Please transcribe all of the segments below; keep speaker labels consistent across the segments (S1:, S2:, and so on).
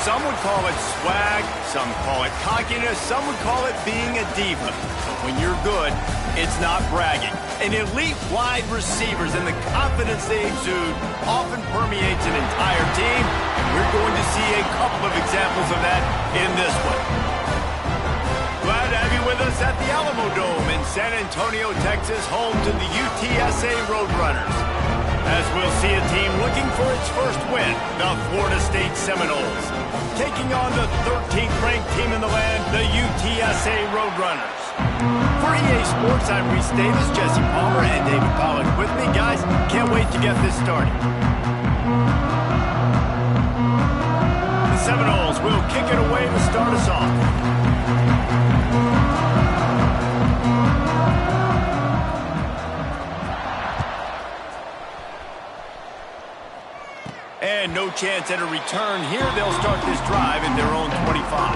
S1: Some would call it swag, some call it cockiness, some would call it being a diva. But when you're good, it's not bragging. And elite wide receivers and the confidence they exude often permeates an entire team, and we're going to see a couple of examples of that in this one. Glad to have you with us at the Alamo Dome in San Antonio, Texas, home to the UTSA Roadrunners. As we'll see a team looking for its first win, the Florida State Seminoles, taking on the 13th ranked team in the land, the UTSA Roadrunners. For EA Sports, I'm Reese Davis, Jesse Palmer, and David Pollack with me. Guys, can't wait to get this started. The Seminoles will kick it away to start us off. And no chance at a return here. They'll start this drive at their own 25.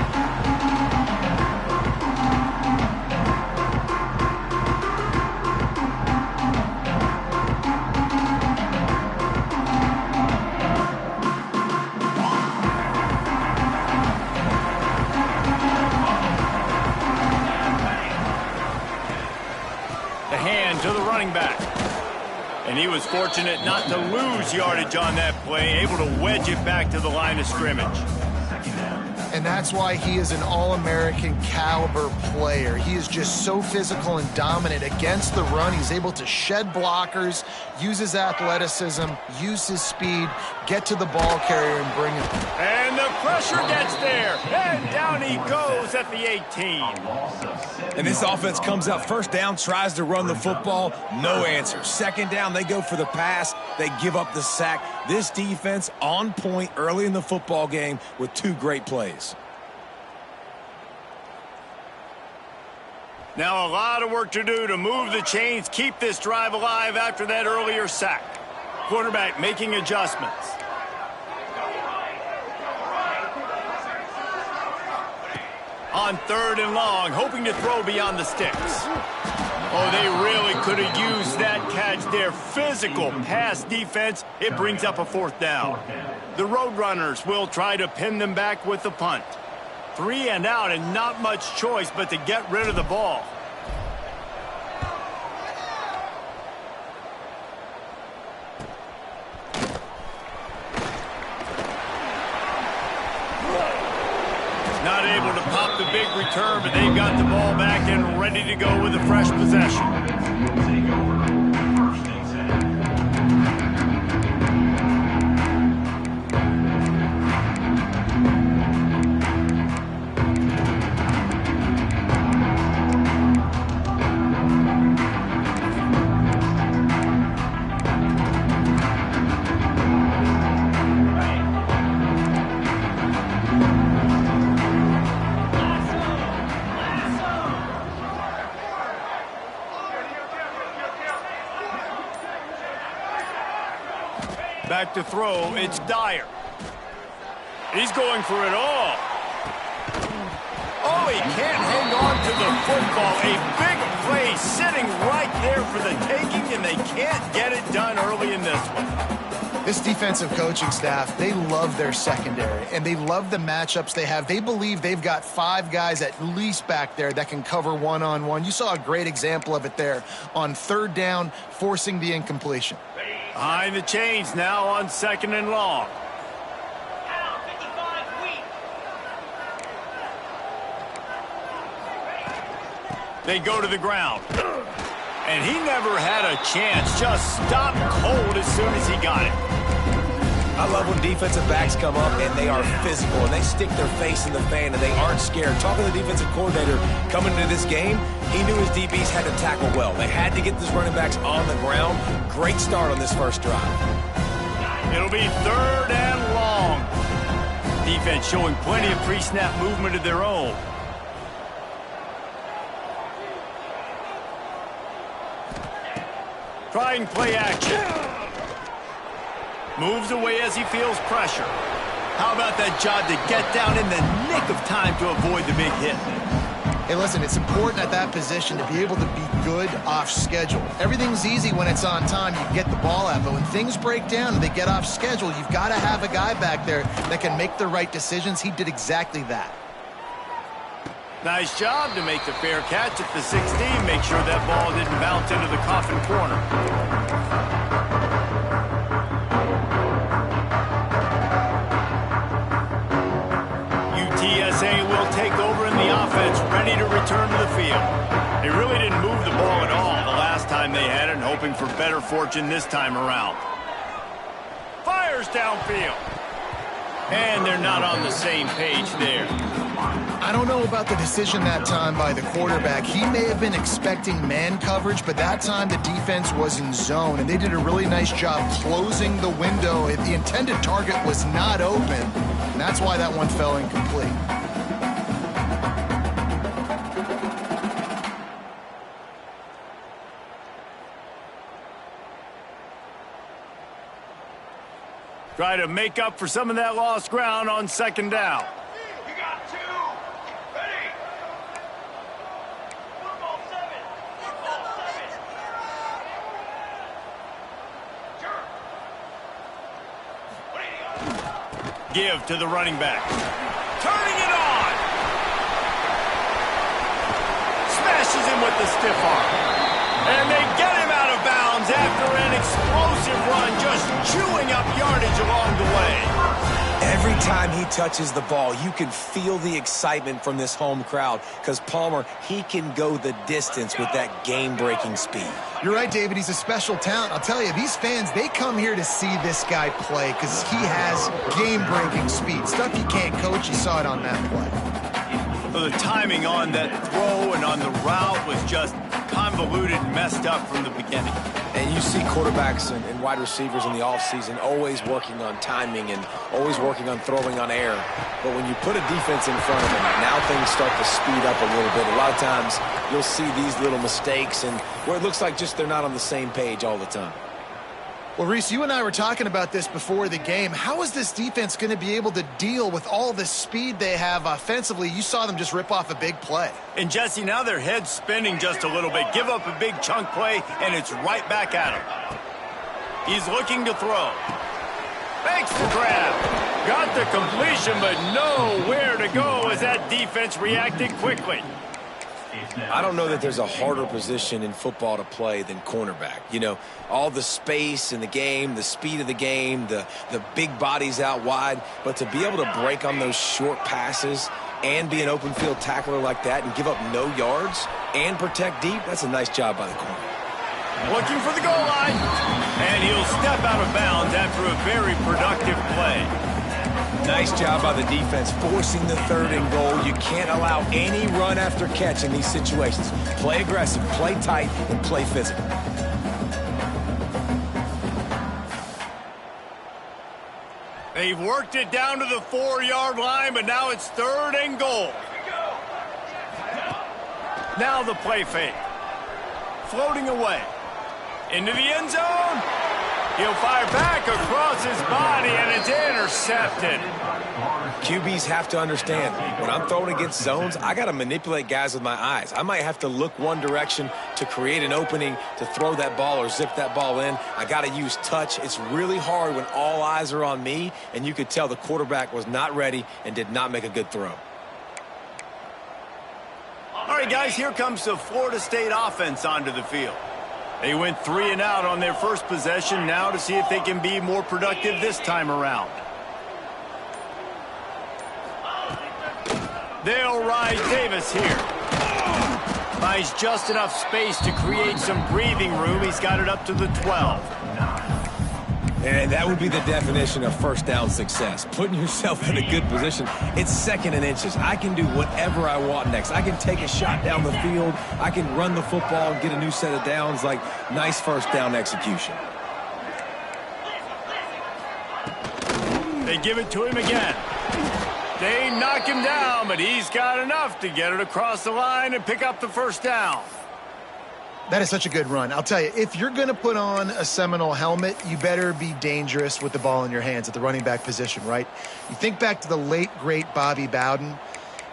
S1: The hand to the running back. And he was fortunate not to lose yardage on that play, able to wedge it back to the line of scrimmage.
S2: And that's why he is an All-American caliber player. He is just so physical and dominant against the run. He's able to shed blockers, use his athleticism, use his speed, get to the ball carrier and bring him.
S1: And the pressure gets there. And down he goes at the 18.
S3: And this offense comes out first down, tries to run the football, no answer. Second down, they go for the pass, they give up the sack. This defense on point early in the football game with two great plays.
S1: Now a lot of work to do to move the chains, keep this drive alive after that earlier sack. Quarterback making adjustments. On 3rd and long, hoping to throw beyond the sticks. Oh, they really could have used that catch there. Physical pass defense. It brings up a 4th down. The Roadrunners will try to pin them back with the punt. 3 and out and not much choice but to get rid of the ball. Not able to pop the big return, but they've got the ball back and ready to go with a fresh possession. Back to throw, it's Dyer. He's going for it all. Oh, he can't hang on to the football. A big play sitting right there for the taking, and they can't get it done early in this one.
S2: This defensive coaching staff, they love their secondary, and they love the matchups they have. They believe they've got 5 guys at least back there that can cover one-on-one. You saw a great example of it there on 3rd down, forcing the incompletion.
S1: Behind the chains now on 2nd and long. They go to the ground. And he never had a chance. Just stopped cold as soon as he got it.
S3: I love when defensive backs come up and they are physical and they stick their face in the fan and they aren't scared. Talking to the defensive coordinator coming into this game, he knew his DBs had to tackle well. They had to get these running backs on the ground. Great start on this first drive.
S1: It'll be 3rd and long. Defense showing plenty of pre-snap movement of their own. Trying play action. Moves away as he feels pressure. How about that job to get down in the nick of time to avoid the big hit?
S2: Hey, listen, it's important at that position to be able to be good off schedule. Everything's easy when it's on time. You get the ball out, but when things break down and they get off schedule, you've got to have a guy back there that can make the right decisions. He did exactly that.
S1: Nice job to make the fair catch at the 16. Make sure that ball didn't bounce into the coffin corner. UTSA will take over in the offense, ready to return to the field. They really didn't move the ball at all the last time they had it, and hoping for better fortune this time around. Fires downfield. And they're not on the same page there.
S2: I don't know about the decision that time by the quarterback. He may have been expecting man coverage, but that time the defense was in zone, and they did a really nice job closing the window. The intended target was not open, and that's why that one fell incomplete.
S1: Try to make up for some of that lost ground on second down.
S4: You got two. Ready. Football 7. Football 7. Sure. What do you got?
S1: Give to the running back. Turning it on. Smashes him with the stiff arm. And they get him out of bounds after an explosive run, just chewing up yardage along the way.
S3: Every time he touches the ball, you can feel the excitement from this home crowd because Palmer, he can go the distance with that game-breaking speed.
S2: You're right, David. He's a special talent. I'll tell you, these fans, they come here to see this guy play because he has game-breaking speed. Stuff you can't coach. You saw it on that play.
S1: Well, the timing on that throw and on the route was just convoluted and messed up from the beginning.
S3: And you see quarterbacks and wide receivers in the offseason always working on timing and always working on throwing on air. But when you put a defense in front of them, now things start to speed up a little bit. A lot of times you'll see these little mistakes and where it looks like just they're not on the same page all the time.
S2: Well, Reese, you and I were talking about this before the game. How is this defense going to be able to deal with all the speed they have offensively? You saw them just rip off a big play.
S1: And, Jesse, now their head's spinning just a little bit. Give up a big chunk play, and it's right back at him. He's looking to throw. Makes the grab. Got the completion, but nowhere to go as that defense reacted quickly.
S3: I don't know that there's a harder position in football to play than cornerback. You know, all the space in the game, the speed of the game, the big bodies out wide. But to be able to break on those short passes and be an open field tackler like that and give up no yards and protect deep, that's a nice job by the corner.
S1: Looking for the goal line. And he'll step out of bounds after a very productive play.
S3: Nice job by the defense forcing the 3rd and goal. You can't allow any run after catch in these situations. Play aggressive, play tight, and play physical.
S1: They've worked it down to the 4-yard line, but now it's 3rd and goal. Now the play fake. Floating away. Into the end zone. He'll fire back across his body, and it's intercepted.
S3: QBs have to understand, when I'm throwing against zones, I got to manipulate guys with my eyes. I might have to look one direction to create an opening to throw that ball or zip that ball in. I got to use touch. It's really hard when all eyes are on me, and you could tell the quarterback was not ready and did not make a good throw.
S1: All right, guys, here comes the Florida State offense onto the field. They went 3 and out on their first possession, now to see if they can be more productive this time around. They'll ride Davis here. Buys just enough space to create some breathing room. He's got it up to the 12.
S3: And that would be the definition of first down success. Putting yourself in a good position. It's 2nd and inches. I can do whatever I want next. I can take a shot down the field. I can run the football and get a new set of downs. Like, nice first down execution.
S1: They give it to him again. They knock him down, but he's got enough to get it across the line and pick up the first down.
S2: That is such a good run. I'll tell you, if you're going to put on a Seminole helmet, you better be dangerous with the ball in your hands at the running back position, right? You think back to the late, great Bobby Bowden.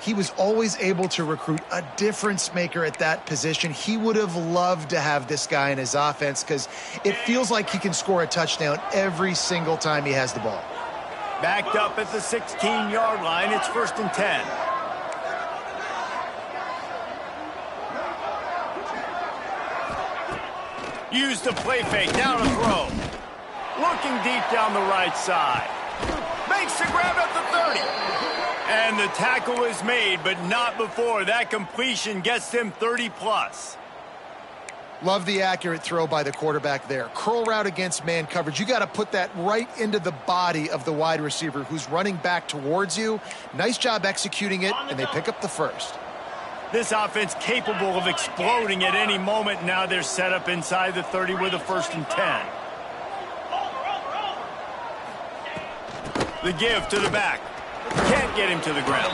S2: He was always able to recruit a difference maker at that position. He would have loved to have this guy in his offense because it feels like he can score a touchdown every single time he has the ball.
S1: Backed up at the 16-yard line, it's 1st and 10. Use the play fake, down to throw. Looking deep down the right side. Makes the grab at the 30. And the tackle is made, but not before that completion gets them 30+.
S2: Love the accurate throw by the quarterback there. Curl route against man coverage. You got to put that right into the body of the wide receiver who's running back towards you. Nice job executing it, and they pick up the first.
S1: This offense capable of exploding at any moment. Now they're set up inside the 30 with a 1st and 10. The give to the back. Can't get him to the ground.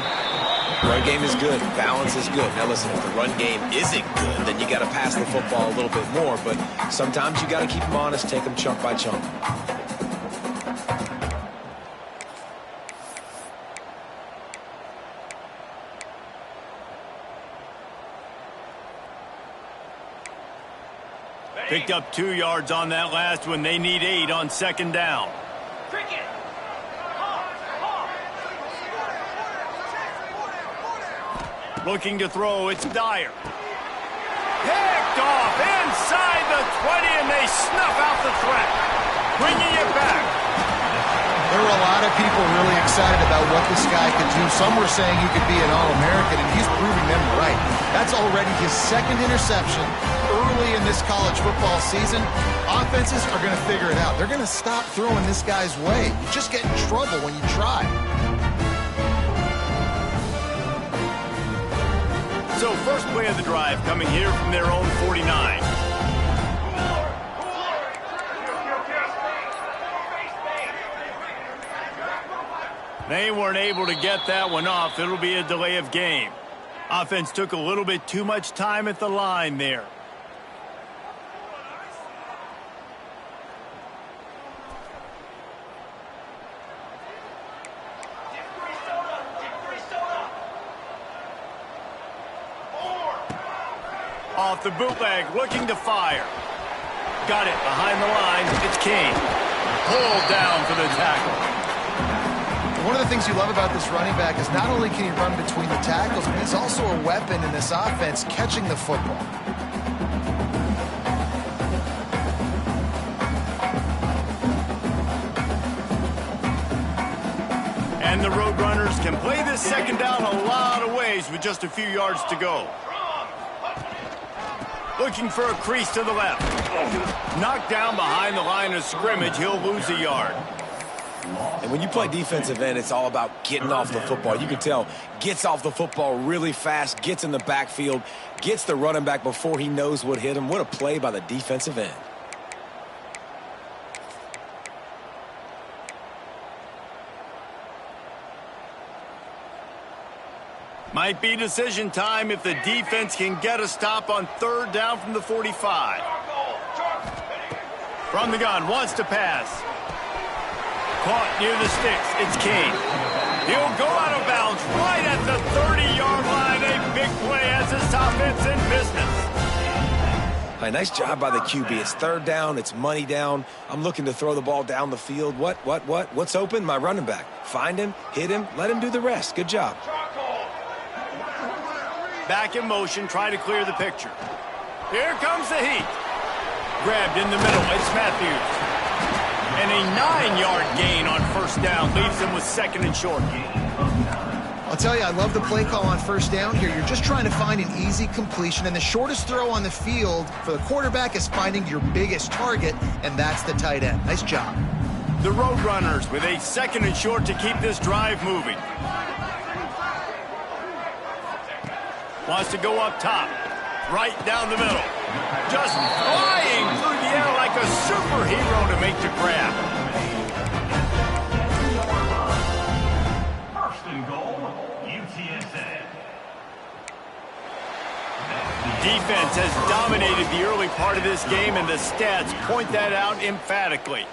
S3: Run game is good. Balance is good. Now listen, if the run game isn't good, then you got to pass the football a little bit more. But sometimes you got to keep them honest, take them chunk by chunk.
S1: Picked up 2 yards on that last one. They need 8 on 2nd down.
S4: Cricket.
S1: Looking to throw, it's Dyer. Picked off inside the 20, and they snuff out the threat. Bringing it back.
S2: There were a lot of people really excited about what this guy could do. Some were saying he could be an All-American, and he's proving them right. That's already his 2nd interception early in this college football season. Offenses are going to figure it out. They're going to stop throwing this guy's way. You just get in trouble when you try.
S1: So first play of the drive coming here from their own 49. They weren't able to get that one off. It'll be a delay of game. Offense took a little bit too much time at the line there. Off the bootleg, looking to fire. Got it behind the line. It's Kane. Pulled down for the tackle.
S2: One of the things you love about this running back is not only can he run between the tackles, but he's also a weapon in this offense catching the football.
S1: And the Roadrunners can play this 2nd down a lot of ways with just a few yards to go. Looking for a crease to the left. Knocked down behind the line of scrimmage. He'll lose a yard.
S3: And when you play defensive end, it's all about getting off the football. You can tell, gets off the football really fast, gets in the backfield, gets the running back before he knows what hit him. What a play by the defensive end.
S1: Might be decision time if the defense can get a stop on 3rd down from the 45. From the gun, wants to pass. Caught near the sticks. It's Kane. He'll go out of bounds right at the 30-yard line. A big play as his offense in business.
S3: Hey, nice job by the QB. It's 3rd down. It's money down. I'm looking to throw the ball down the field. What's open? My running back. Find him, hit him, let him do the rest. Good job.
S1: Back in motion, try to clear the picture. Here comes the heat. Grabbed in the middle. It's Matthews. And a 9-yard gain on 1st down leaves him with 2nd and short.
S2: I'll tell you, I love the play call on 1st down here. You're just trying to find an easy completion, and the shortest throw on the field for the quarterback is finding your biggest target, and that's the tight end. Nice job.
S1: The Roadrunners with a 2nd and short to keep this drive moving. Wants to go up top. Right down the middle. Just flying through the air like a superhero to make the grab.
S4: 1st and goal, UTSA.
S1: Defense has dominated the early part of this game, and the stats point that out emphatically.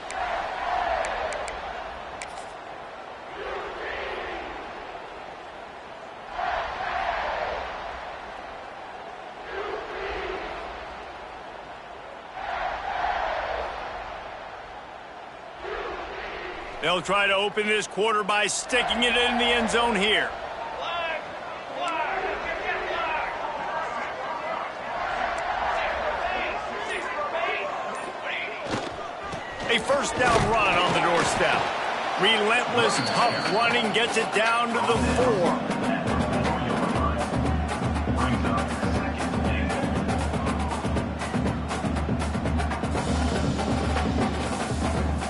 S1: They'll try to open this quarter by sticking it in the end zone here. A first down run on the doorstep. Relentless, tough running gets it down to the 4.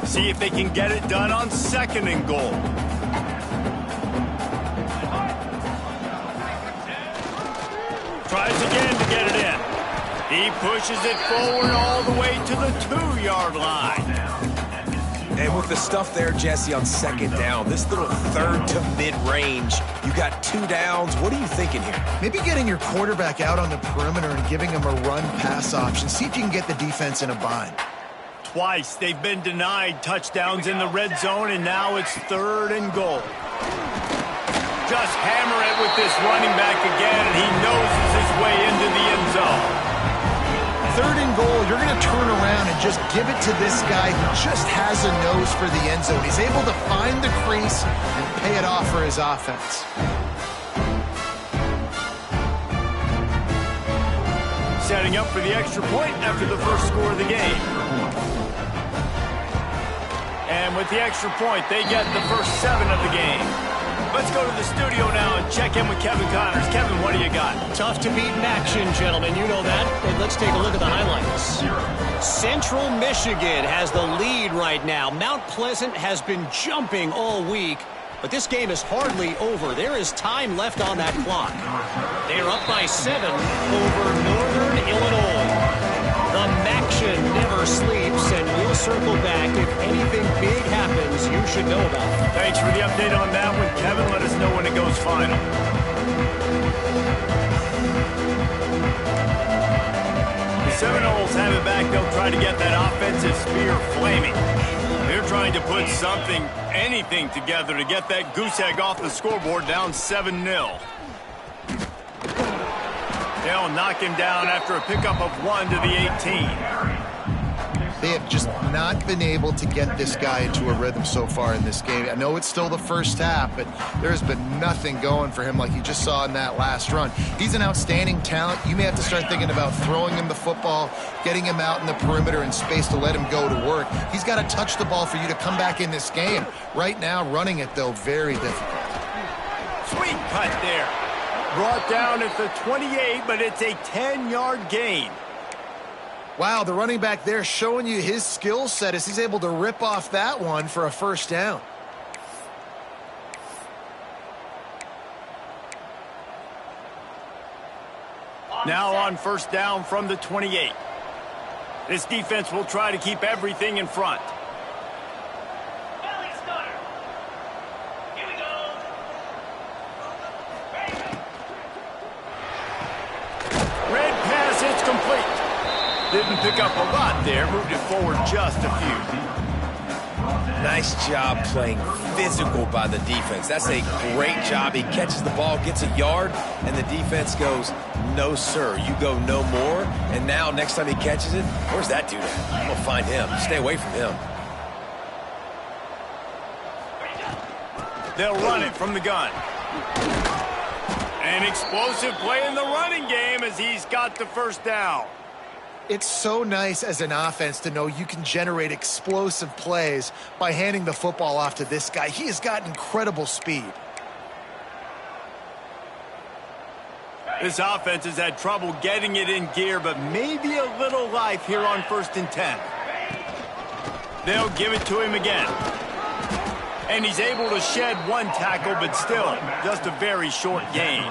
S1: See if they can get it done on 2nd and goal. Tries again to get it in. He pushes it forward all the way to the 2-yard line.
S3: And with the stuff there, Jesse, on 2nd down, this little 3rd to mid-range, you got 2 downs. What are you thinking here?
S2: Maybe getting your quarterback out on the perimeter and giving him a run-pass option. See if you can get the defense in a bind.
S1: Twice they've been denied touchdowns in the red zone, and now it's 3rd and goal. Just hammer it with this running back again, and he noses his way into the end zone.
S2: 3rd and goal, you're going to turn around and just give it to this guy who just has a nose for the end zone. He's able to find the crease and pay it off for his offense.
S1: Setting up for the extra point after the first score of the game. And with the extra point, they get the first 7 of the game. Let's go to the studio now and check in with Kevin Connors. Kevin, what do you got?
S5: Tough to beat in action, gentlemen. You know that. And let's take a look at the highlights. Central Michigan has the lead right now. Mount Pleasant has been jumping all week, but this game is hardly over. There is time left on that clock. They're up by 7 over Northern Illinois. The Maction never sleeps, and we'll circle back if anything big happens you should know about.
S1: Thanks for the update on that one, Kevin. Let us know when it goes final. The Seminoles have it back. They'll try to get that offensive spear flaming. They're trying to put anything together to get that goose egg off the scoreboard, down 7-0. They'll knock him down after a pickup of 1 to the 18.
S2: They have just not been able to get this guy into a rhythm so far in this game. I know it's still the first half, but there's been nothing going for him like you just saw in that last run. He's an outstanding talent. You may have to start thinking about throwing him the football, getting him out in the perimeter in space to let him go to work. He's got to touch the ball for you to come back in this game. Right now, running it, though, very difficult.
S1: Sweet cut there. Brought down at the 28, but it's a 10-yard gain.
S2: Wow, the running back there showing you his skill set as he's able to rip off that one for a first down.
S1: Now on first down from the 28. This defense will try to keep everything in front. Didn't pick up a lot there, moved it forward just a few.
S3: Nice job playing physical by the defense. That's a great job. He catches the ball, gets a yard, and the defense goes, no, sir, you go no more. And now, next time he catches it, where's that dude at? I'm going to find him. Stay away from him.
S1: They'll run it from the gun. An explosive play in the running game as he's got the first down.
S2: It's so nice as an offense to know you can generate explosive plays by handing the football off to this guy. He has got incredible speed.
S1: This offense has had trouble getting it in gear, but maybe a little life here on 1st and 10. They'll give it to him again. And he's able to shed 1 tackle, but still just a very short gain.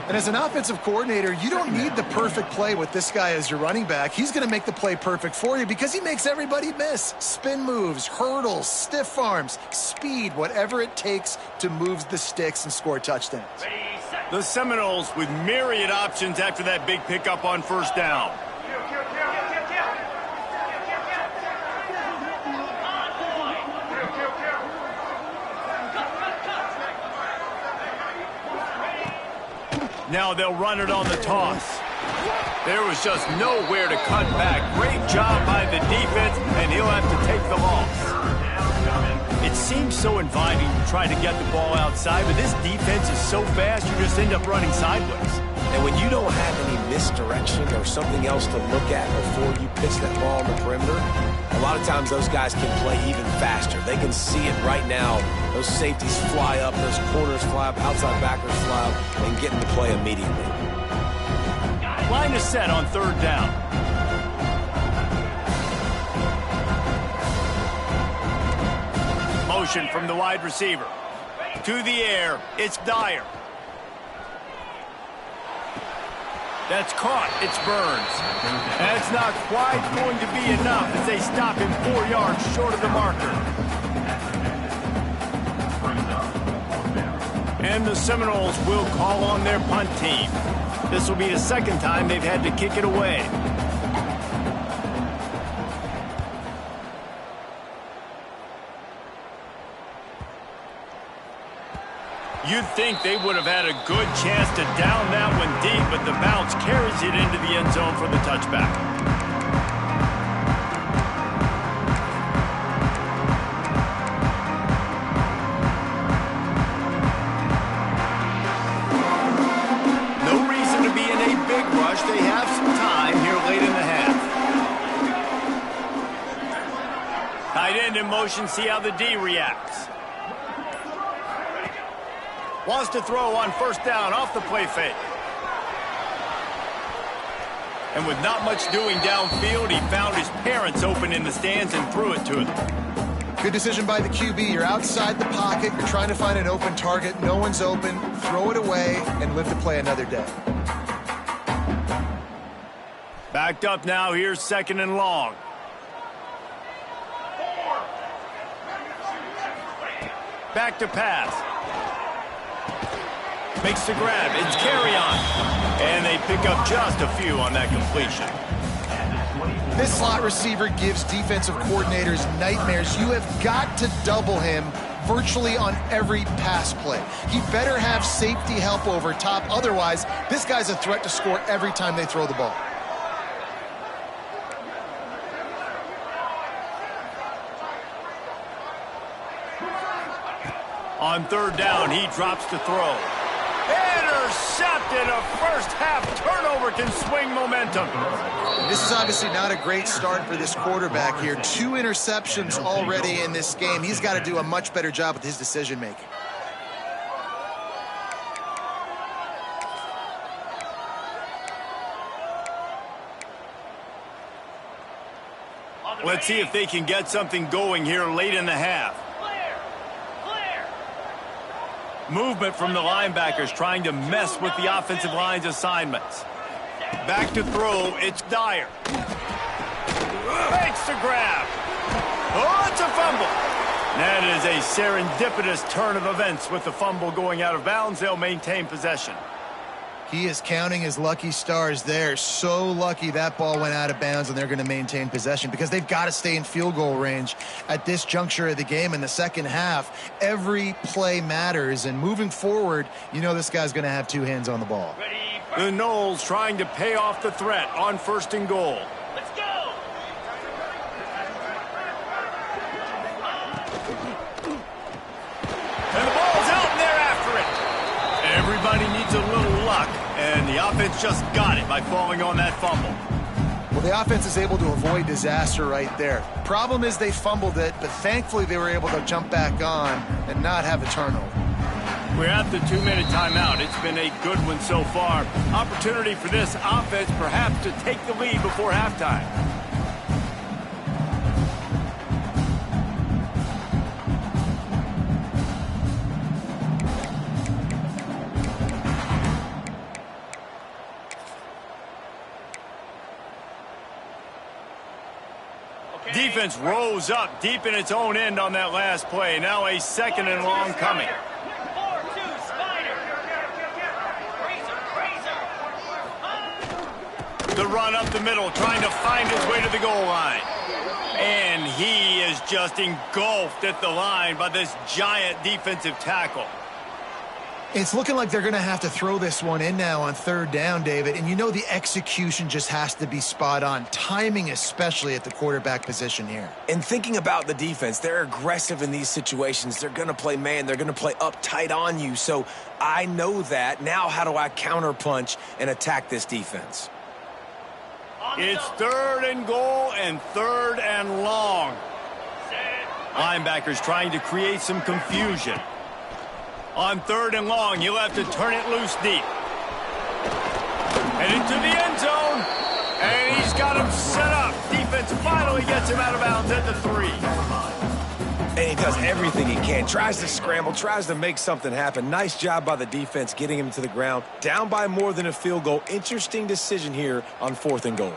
S2: And as an offensive coordinator, you don't need the perfect play with this guy as your running back. He's going to make the play perfect for you because he makes everybody miss. Spin moves, hurdles, stiff arms, speed, whatever it takes to move the sticks and score touchdowns.
S1: The Seminoles with myriad options after that big pickup on first down. Now they'll run it on the toss. There was just nowhere to cut back. Great job by the defense, and he'll have to take the loss. so inviting to try to get the ball outside, but this defense is so fast, you just end up running sideways.
S3: And when you don't have any misdirection or something else to look at before you pitch that ball on the perimeter, a lot of times those guys can play even faster. They can see it right now. Those safeties fly up, those corners fly up, outside backers fly up, and get into play immediately.
S1: Line is set on third down. Motion from the wide receiver. To the air, it's Dyer. That's caught, it's Burns. That's not quite going to be enough as they stop him 4 yards short of the marker. And the Seminoles will call on their punt team. This will be the second time they've had to kick it away. You'd think they would have had a good chance to down that one deep, but the bounce carries it into the end zone for the touchback. No reason to be in a big rush. They have some time here late in the half. Tight end in motion, see how the D reacts. Wants to throw on first down off the play fake. And with not much doing downfield, he found his parents open in the stands and threw it to them.
S2: Good decision by the QB. You're outside the pocket. You're trying to find an open target. No one's open. Throw it away and live to play another day.
S1: Backed up now. Here's second and long. Back to pass. Makes the grab. It's carry on. And they pick up just a few on that completion.
S2: This slot receiver gives defensive coordinators nightmares. You have got to double him virtually on every pass play. He better have safety help over top. Otherwise, this guy's a threat to score every time they throw the ball.
S1: On third down, he drops to throw. Intercepted. A first half turnover can swing momentum.
S2: This is obviously not a great start for this quarterback here. 2 interceptions already in this game. He's got to do a much better job with his decision making.
S1: Let's see if they can get something going here late in the half. Movement from the linebackers trying to mess with the offensive line's assignments. Back to throw, it's Dyer. Makes the grab. Oh, it's a fumble. That is a serendipitous turn of events with the fumble going out of bounds. They'll maintain possession.
S2: He is counting his lucky stars there. So lucky that ball went out of bounds, and they're going to maintain possession because they've got to stay in field goal range at this juncture of the game in the second half. Every play matters, and moving forward, you know this guy's going to have 2 hands on the ball.
S1: The Noles trying to pay off the threat on first and goal.
S4: Let's go!
S1: And the ball's out, and they're after it. Everybody needs a little luck, and the offense just got it by falling on that fumble.
S2: Well, the offense is able to avoid disaster right there. Problem is they fumbled it, but thankfully they were able to jump back on and not have a turnover.
S1: We're at the 2-minute timeout. It's been a good one so far. Opportunity for this offense perhaps to take the lead before halftime. Defense rose up deep in its own end on that last play. Now a second and long coming.
S4: 4-2 Spider.
S1: The run up the middle, trying to find his way to the goal line. And he is just engulfed at the line by this giant defensive tackle.
S2: It's looking like they're going to have to throw this one in now on third down, David. And you know the execution just has to be spot on. Timing especially at the quarterback position here.
S3: And thinking about the defense, they're aggressive in these situations. They're going to play man. They're going to play up tight on you. So I know that. Now how do I counterpunch and attack this defense?
S1: It's 3rd and goal and 3rd and long. Linebackers trying to create some confusion. On 3rd and long, he'll have to turn it loose deep. And into the end zone. And he's got him set up. Defense finally gets him out of bounds at the 3.
S3: And he does everything he can. Tries to scramble, tries to make something happen. Nice job by the defense getting him to the ground. Down by more than a field goal. Interesting decision here on 4th and goal.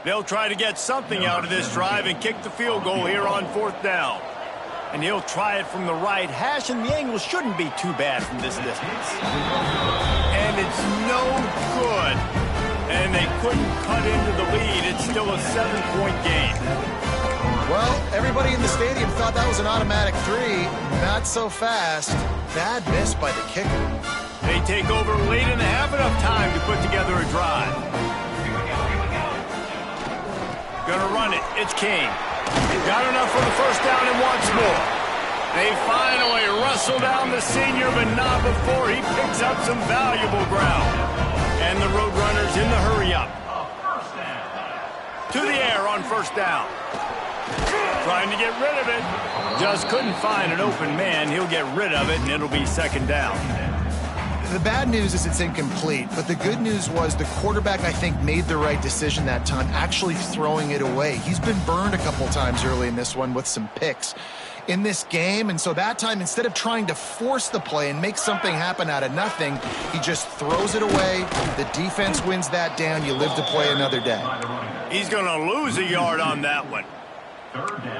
S1: They'll try to get something out of this drive and kick the field goal here on 4th down. And he'll try it from the right hash, and the angle shouldn't be too bad from this distance. And it's no good. And they couldn't cut into the lead. It's still a 7-point game.
S2: Well, everybody in the stadium thought that was an automatic 3. Not so fast. Bad miss by the kicker.
S1: They take over late in the half, enough time to put together a drive. Gonna run it. It's King. Got enough for the first down and wants more. They finally wrestle down the senior, but not before he picks up some valuable ground. And the Roadrunners in the hurry-up. To the air on first down. Trying to get rid of it. Just couldn't find an open man. He'll get rid of it, and it'll be 2nd down.
S2: The bad news is it's incomplete, but the good news was the quarterback, I think, made the right decision that time, actually throwing it away. He's been burned a couple times early in this one with some picks in this game, and so that time, instead of trying to force the play and make something happen out of nothing, he just throws it away. The defense wins that down. You live to play another day.
S1: He's going to lose a yard on that one.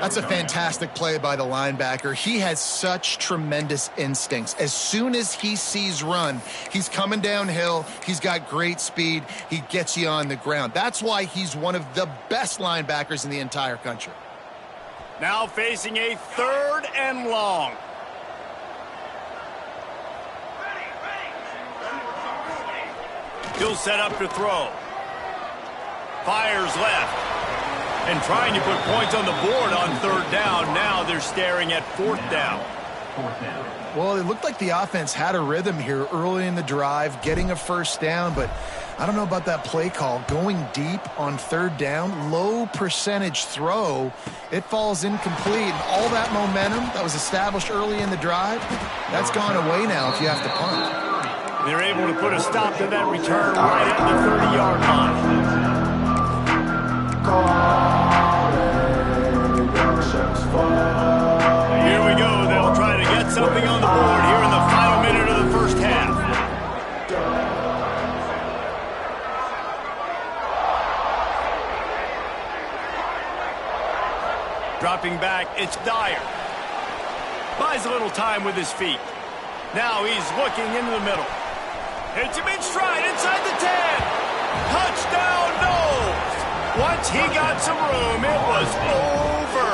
S2: That's a fantastic play by the linebacker. He has such tremendous instincts. As soon as he sees run, he's coming downhill. He's got great speed. He gets you on the ground. That's why he's one of the best linebackers in the entire country.
S1: Now facing a 3rd and long. He'll set up to throw. Fires left. And trying to put points on the board on 3rd down. Now they're staring at 4th down.
S2: Well, it looked like the offense had a rhythm here early in the drive, getting a first down, but I don't know about that play call. Going deep on 3rd down, low percentage throw, it falls incomplete. And all that momentum that was established early in the drive, that's gone away now if you have to punt.
S1: They're able to put a stop to that return right at the 30-yard line. Here we go. They'll try to get something on the board here in the final minute of the first half. Dropping back, it's Dyer. Buys a little time with his feet. Now he's looking into the middle. Hits him in stride inside the 10. Touchdown, Knowles. Once he got some room, it was over.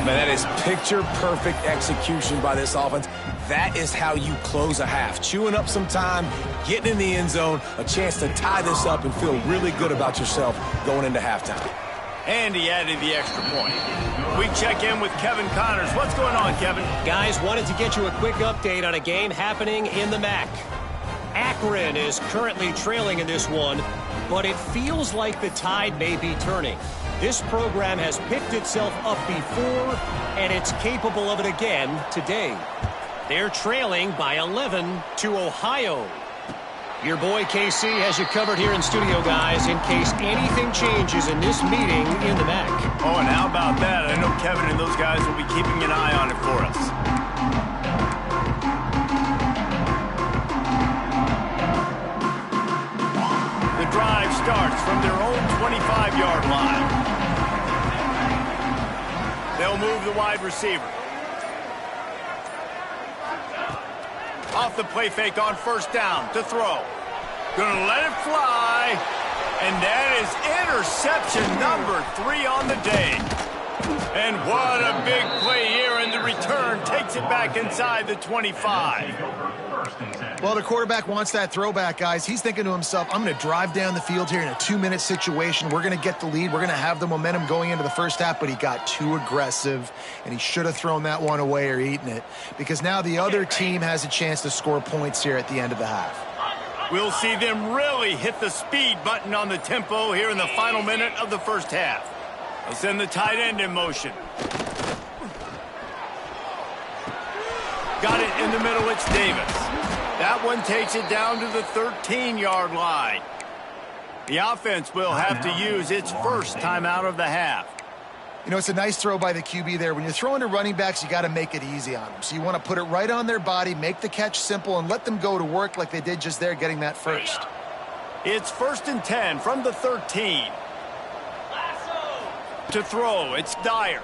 S3: Man, that is picture-perfect execution by this offense. That is how you close a half. Chewing up some time, getting in the end zone, a chance to tie this up and feel really good about yourself going into halftime.
S1: And he added the extra point. We check in with Kevin Connors. What's going on, Kevin?
S5: Guys, wanted to get you a quick update on a game happening in the MAC. Akron is currently trailing in this one, but it feels like the tide may be turning. This program has picked itself up before, and it's capable of it again today. They're trailing by 11 to Ohio. Your boy KC has you covered here in studio, guys, in case anything changes in this meeting in the MAC.
S1: Oh, and how about that? I know Kevin and those guys will be keeping an eye on it for us. The drive starts from their own 25-yard line. They'll move the wide receiver. Off the play fake on first down to throw. Gonna let it fly. And that is interception number 3 on the day. And what a big play here, and the return takes it back inside the 25.
S2: Well, the quarterback wants that throwback, guys. He's thinking to himself, I'm going to drive down the field here in a 2-minute situation. We're going to get the lead. We're going to have the momentum going into the first half, but he got too aggressive, and he should have thrown that one away or eaten it, because now the other team has a chance to score points here at the end of the half.
S1: We'll see them really hit the speed button on the tempo here in the final minute of the first half. They'll send the tight end in motion. Got it in the middle, it's Davis. That one takes it down to the 13-yard line. The offense will have to use its first timeout of the half.
S2: You know, it's a nice throw by the QB there. When you're throwing to running backs, you got to make it easy on them. So you want to put it right on their body, make the catch simple, and let them go to work like they did just there, getting that first.
S1: It's 1st and 10 from the 13. To throw, it's Dyer.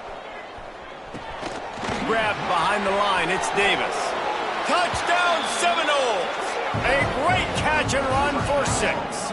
S1: Grabbed behind the line, it's Davis. Touchdown Seminoles! A great catch and run for 6.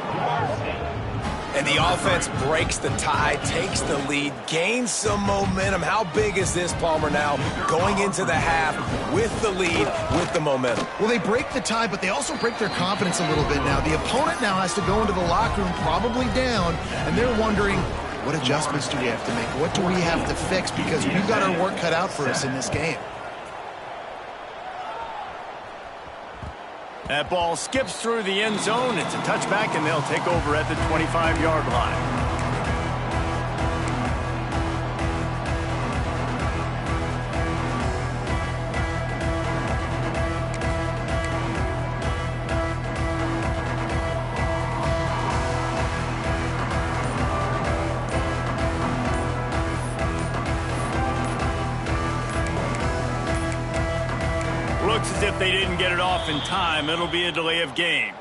S3: And the offense breaks the tie, takes the lead, gains some momentum. How big is this, Palmer, now going into the half with the lead, with the momentum?
S2: Well, they break the tie, but they also break their confidence a little bit now. The opponent now has to go into the locker room probably down, and they're wondering, what adjustments do we have to make? What do we have to fix? Because we've got our work cut out for us in this game.
S1: That ball skips through the end zone. It's a touchback, and they'll take over at the 25-yard line. Looks as if they didn't get it off in time. It'll be a delay of game.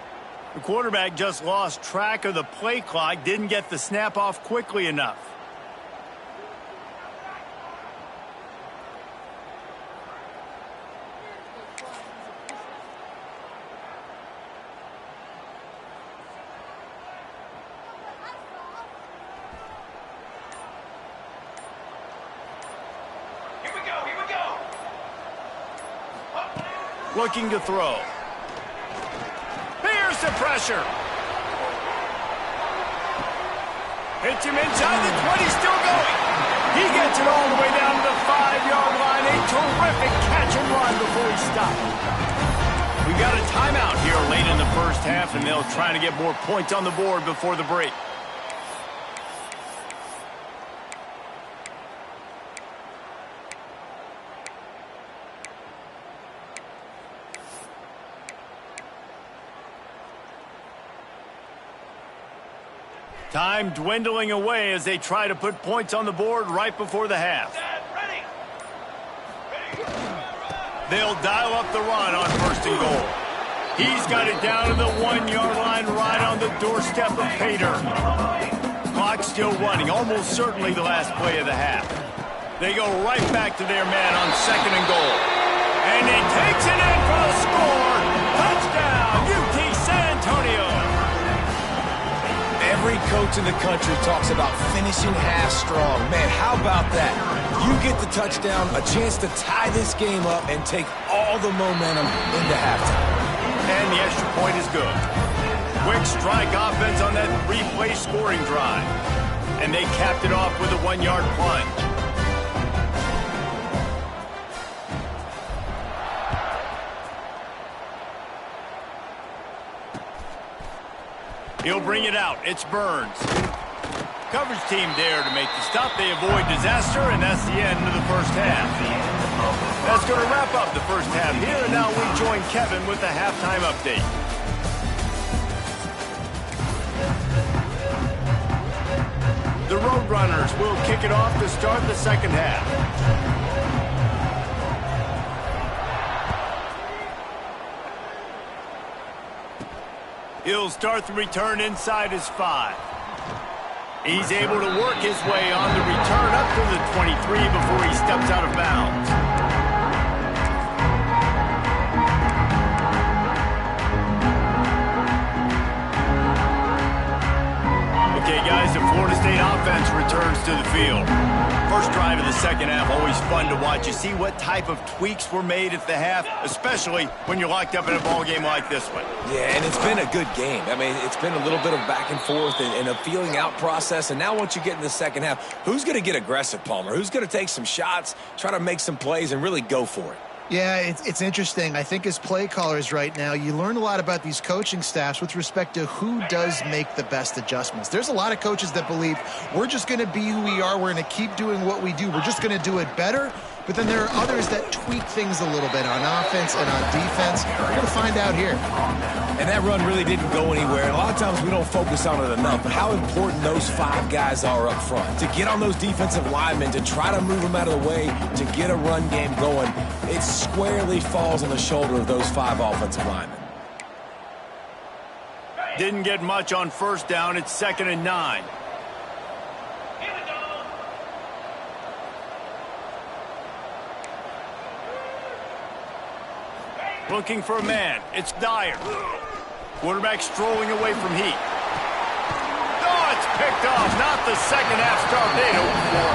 S1: The quarterback just lost track of the play clock, didn't get the snap off quickly enough. Looking to throw. Here's the pressure. Hits him inside the 20, still going. He gets it all the way down to the 5-yard line. A terrific catch and run before he stopped. We got a timeout here late in the first half, and they'll try to get more points on the board before the break. Time dwindling away as they try to put points on the board right before the half. They'll dial up the run on 1st and goal. He's got it down to the 1-yard line right on the doorstep of Pater. Clock still running, almost certainly the last play of the half. They go right back to their man on 2nd and goal. And he takes it in for the score. Touchdown, UT San Antonio.
S3: Every coach in the country talks about finishing half strong. Man, how about that? You get the touchdown, a chance to tie this game up and take all the momentum into halftime.
S1: And the extra point is good. Quick strike offense on that 3-play scoring drive. And they capped it off with a 1-yard plunge. He'll bring it out. It's Burns. Coverage team there to make the stop. They avoid disaster, and that's the end of the first half. That's going to wrap up the first half here, and now we join Kevin with the halftime update. The Roadrunners will kick it off to start the second half. He'll start the return inside his 5. He's able to work his way on the return up to the 23 before he steps out of bounds. The Okay, guys, the Florida State offense returns to the field. First drive of the second half, always fun to watch. You see what type of tweaks were made at the half, especially when you're locked up in a ball game like this one.
S3: Yeah, and it's been a good game. I mean, it's been a little bit of back and forth and a feeling out process. And now once you get in the second half, who's going to get aggressive, Palmer? Who's going to take some shots, try to make some plays, and really go for it?
S2: Yeah, it's interesting. I think as play callers right now, you learn a lot about these coaching staffs with respect to who does make the best adjustments. There's a lot of coaches that believe we're just going to be who we are. We're going to keep doing what we do. We're just going to do it better. But then there are others that tweak things a little bit on offense and on defense. We're going to find out here.
S3: And that run really didn't go anywhere. And a lot of times we don't focus on it enough. But how important those 5 guys are up front. To get on those defensive linemen, to try to move them out of the way, to get a run game going, it squarely falls on the shoulder of those 5 offensive linemen.
S1: Didn't get much on first down. It's 2nd and 9. Looking for a man. It's Dyer. Quarterback strolling away from heat. Oh, it's picked off. Not the second half start they'd hoped for.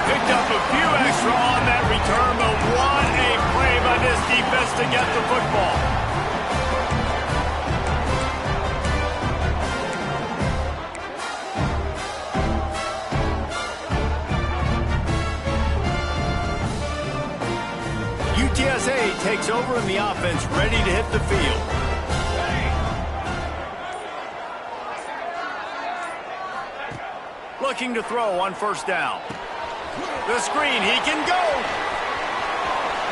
S1: Picked up a few extra on that return, but what a play by this defense to get the football. UTSA takes over and the offense ready to hit the field. Looking to throw on first down. The screen, he can go.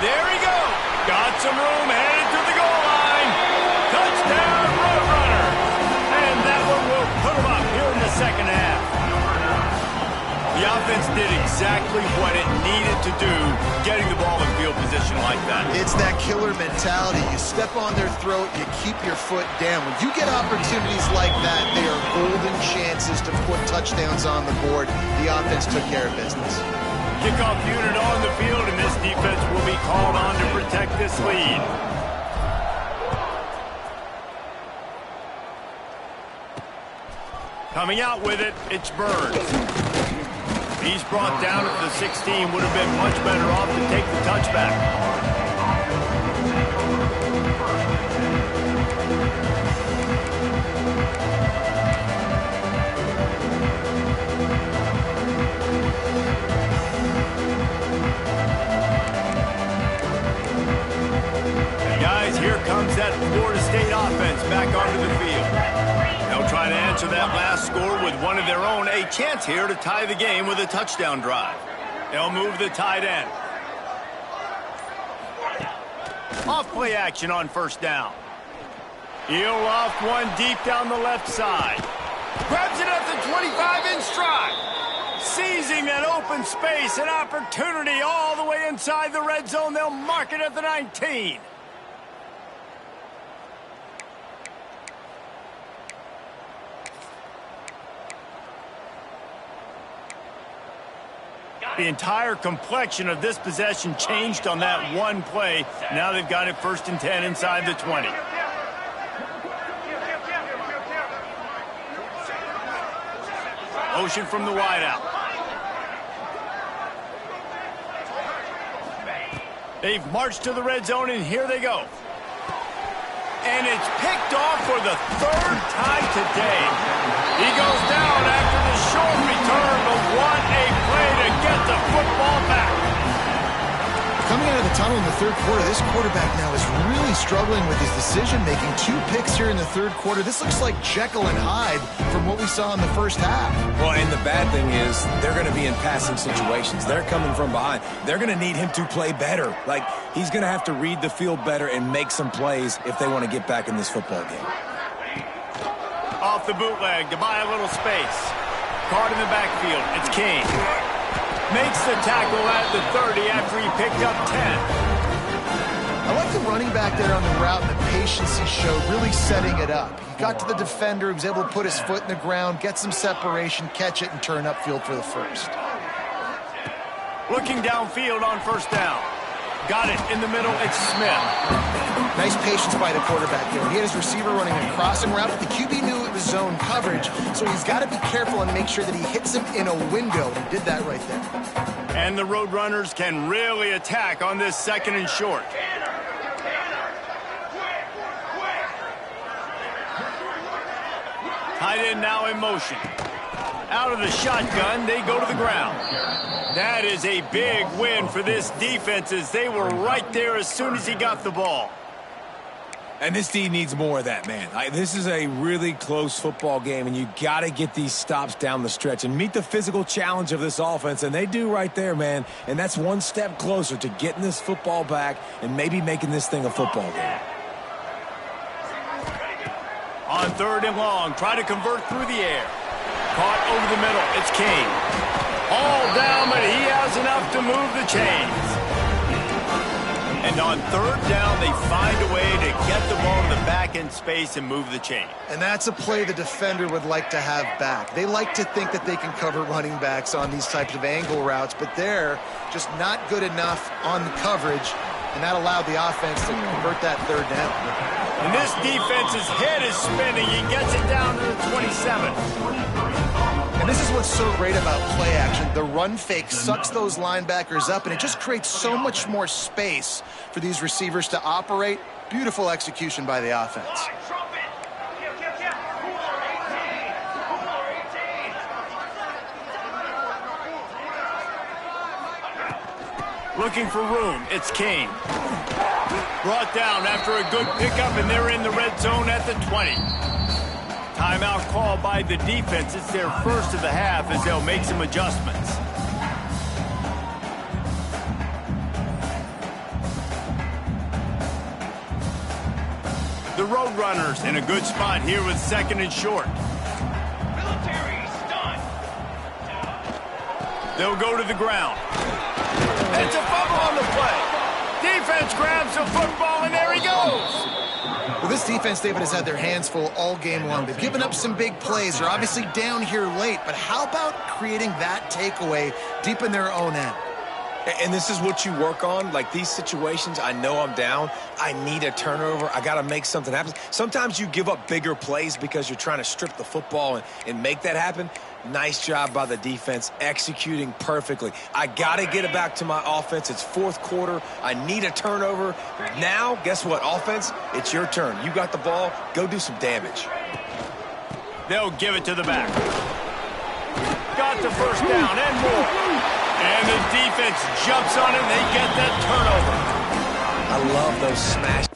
S1: There he goes. Got some room, headed to the goal line. Touchdown, Roadrunner. And that one will put him up here in the second half. The offense did exactly what it needed to do, getting the ball in field position like that.
S2: It's that killer mentality. You step on their throat, you keep your foot down. When you get opportunities like that, they are golden chances to put touchdowns on the board. The offense took care of business.
S1: Kickoff unit on the field, and this defense will be called on to protect this lead. Coming out with it, it's Burns. He's brought down at the 16. Would have been much better off to take the touchback. And guys, here comes that Florida State offense back onto the field. They'll try to answer that last score with one of their own. A chance here to tie the game with a touchdown drive. They'll move the tight end. Off play action on first down. He'll loft one deep down the left side. Grabs it at the 25 in stride. Seizing that open space, an opportunity all the way inside the red zone. They'll mark it at the 19. The entire complexion of this possession changed on that one play. Now they've got it 1st and 10 inside the 20. Motion from the wideout. They've marched to the red zone, and here they go. And it's picked off for the 3rd time today. He goes down after the short return, but what a play to get the football back.
S2: Coming out of the tunnel in the 3rd quarter, this quarterback now is really struggling with his decision-making. 2 picks here in the 3rd quarter. This looks like Jekyll and Hyde from what we saw in the first half.
S3: Well, and the bad thing is they're going to be in passing situations. They're coming from behind. They're going to need him to play better. Like, he's going to have to read the field better and make some plays if they want to get back in this football game.
S1: Off the bootleg to buy a little space. Caught in the backfield. It's King. Makes the tackle at the 30 after he picked up 10.
S2: I like the running back there on the route and the patience he showed, really setting it up. He got to the defender, he was able to put his foot in the ground, get some separation, catch it, and turn upfield for the first.
S1: Looking downfield on first down. Got it in the middle. It's Smith.
S2: Nice patience by the quarterback there. He had his receiver running a crossing route, but the QB knew the zone coverage, so he's got to be careful and make sure that he hits him in a window. He did that right there.
S1: And the Roadrunners can really attack on this 2nd and short. Tight end now in motion. Out of the shotgun, they go to the ground. That is a big win for this defense as they were right there as soon as he got the ball.
S3: And this D needs more of that, man. This is a really close football game, and you got to get these stops down the stretch and meet the physical challenge of this offense, and they do right there, man. And that's one step closer to getting this football back and maybe making this thing a football game.
S1: On 3rd and long, try to convert through the air. Caught over the middle. It's Kane. All down, but he has enough to move the chains. And on 3rd down, they find a way to get the ball in the back end space and move the chain.
S2: And that's a play the defender would like to have back. They like to think that they can cover running backs on these types of angle routes, but they're just not good enough on the coverage, and that allowed the offense to convert that 3rd down.
S1: And this defense's head is spinning. He gets it down to the 27.
S2: And this is what's so great about play action. The run fake sucks those linebackers up, and it just creates so much more space for these receivers to operate. Beautiful execution by the offense.
S1: Looking for room. It's Kane. Brought down after a good pickup, and they're in the red zone at the 20. Timeout called by the defense. It's their first of the half as they'll make some adjustments. The Roadrunners in a good spot here with 2nd and short.
S4: Military stun.
S1: They'll go to the ground. It's a fumble on the play. Defense grabs the football, and there he goes.
S2: Well, this defense, David, has had their hands full all game long. They've given up some big plays. They're obviously down here late, but how about creating that takeaway deep in their own end?
S3: And this is what you work on. Like these situations, I know I'm down. I need a turnover. I got to make something happen. Sometimes you give up bigger plays because you're trying to strip the football and make that happen. Nice job by the defense, executing perfectly. I got to get it back to my offense. It's 4th quarter. I need a turnover. Now, guess what, offense? It's your turn. You got the ball. Go do some damage.
S1: They'll give it to the back. Got the 1st down and more. And the defense jumps on it, and they get that turnover.
S3: I love those smash.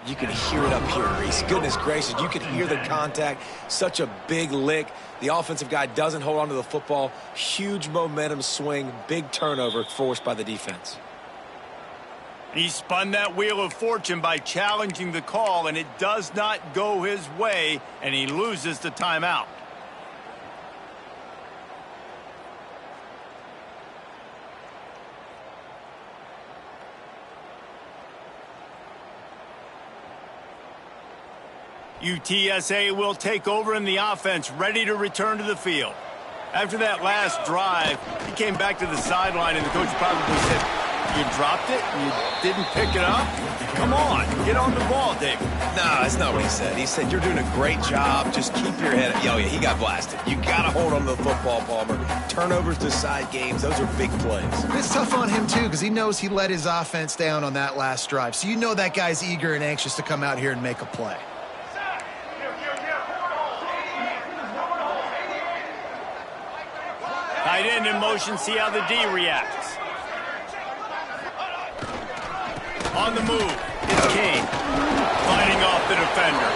S3: You can hear it up here, Reese. Goodness gracious, you can hear the contact. Such a big lick. The offensive guy doesn't hold on to the football. Huge momentum swing, big turnover forced by the defense.
S1: He spun that wheel of fortune by challenging the call, and it does not go his way, and he loses the timeout. UTSA will take over in the offense, ready to return to the field. After that last drive, he came back to the sideline, and the coach probably said, "You dropped it? You didn't pick it up? Come on, get on the ball, David."
S3: No, that's not what he said. He said, "You're doing a great job. Just keep your head up." Yo, yeah, he got blasted. You got to hold on to the football, Palmer. Turnovers decide games. Those are big plays.
S2: It's tough on him, too, because he knows he let his offense down on that last drive. So you know that guy's eager and anxious to come out here and make a play.
S1: Tight end in motion, see how the D reacts. On the move, it's Kane. Fighting off the defender.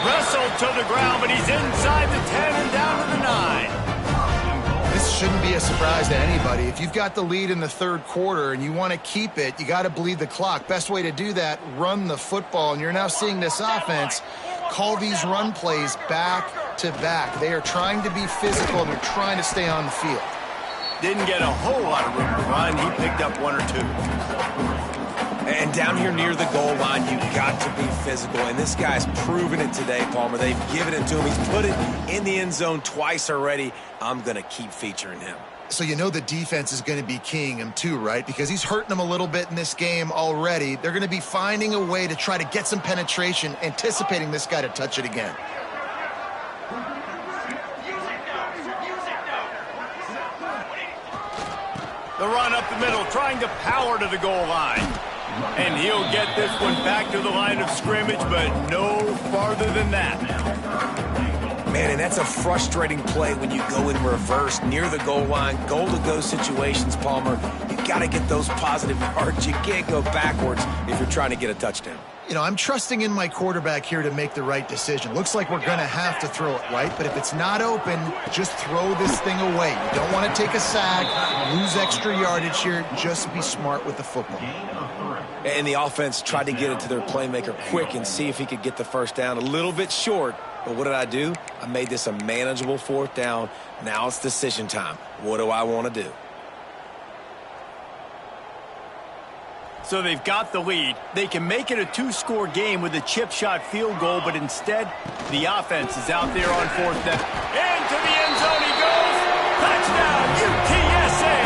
S1: Wrestled to the ground, but he's inside the 10 and down to the 9.
S2: This shouldn't be a surprise to anybody. If you've got the lead in the 3rd quarter and you want to keep it, you got to bleed the clock. Best way to do that, run the football. And you're now seeing this offense call these run plays back to back. They are trying to be physical, and they're trying to stay on the field.
S1: Didn't get a whole lot of room to run. He picked up 1 or 2.
S3: And down here near the goal line, you've got to be physical. And this guy's proven it today, Palmer. They've given it to him. He's put it in the end zone twice already. I'm going to keep featuring him.
S2: So you know the defense is going to be keying him too, right? Because he's hurting them a little bit in this game already. They're going to be finding a way to try to get some penetration, anticipating this guy to touch it again.
S1: The run up the middle, trying to power to the goal line. And he'll get this one back to the line of scrimmage, but no farther than that.
S3: Man, and that's a frustrating play when you go in reverse near the goal line, goal-to-go situations, Palmer. You've got to get those positive yards. You can't go backwards if you're trying to get a touchdown.
S2: You know, I'm trusting in my quarterback here to make the right decision. Looks like we're going to have to throw it, right? But if it's not open, just throw this thing away. You don't want to take a sack, lose extra yardage here. Just be smart with the football.
S3: And the offense tried to get it to their playmaker quick and see if he could get the first down. A little bit short, but what did I do? I made this a manageable fourth down. Now it's decision time. What do I want to do?
S1: So they've got the lead. They can make it a two-score game with a chip shot field goal, but instead, the offense is out there on fourth down. Into the end zone he goes. Touchdown, UTSA!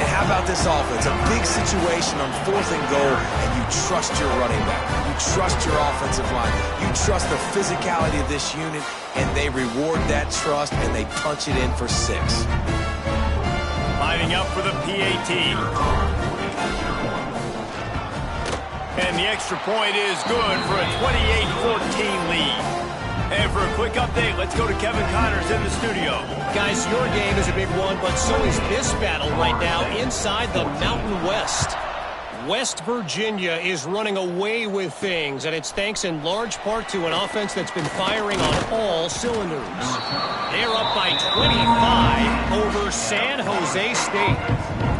S3: And how about this offense? A big situation on fourth and goal, and you trust your running back. You trust your offensive line. You trust the physicality of this unit, and they reward that trust, and they punch it in for 6.
S1: Lining up for the PAT. And the extra point is good for a 28-14 lead. And for a quick update, let's go to Kevin Connors in the studio.
S5: Guys, your game is a big one, but so is this battle right now inside the Mountain West. West Virginia is running away with things, and it's thanks in large part to an offense that's been firing on all cylinders. They're up by 25 over San Jose State.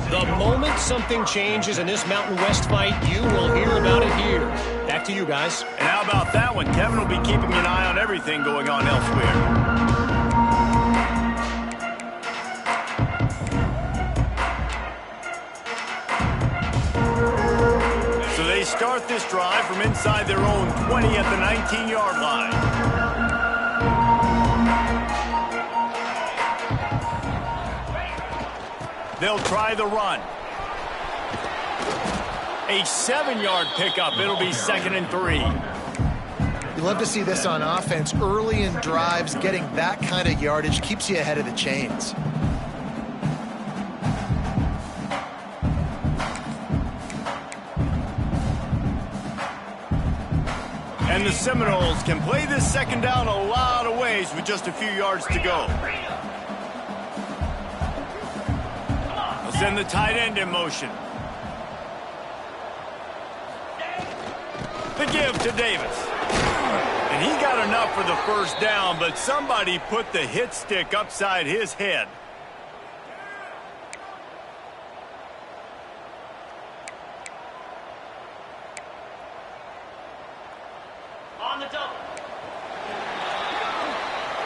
S5: The moment something changes in this Mountain West fight, you will hear about it here. Back to you guys.
S1: And how about that one? Kevin will be keeping an eye on everything going on elsewhere. Start this drive from inside their own 20 at the 19-yard line. They'll try the run. A 7-yard pickup. It'll be 2nd and 3.
S2: You love to see this on offense. Early in drives, getting that kind of yardage keeps you ahead of the chains.
S1: And the Seminoles can play this second down a lot of ways with just a few yards to go. They'll send the tight end in motion. The give to Davis. And he got enough for the first down, but somebody put the hit stick upside his head.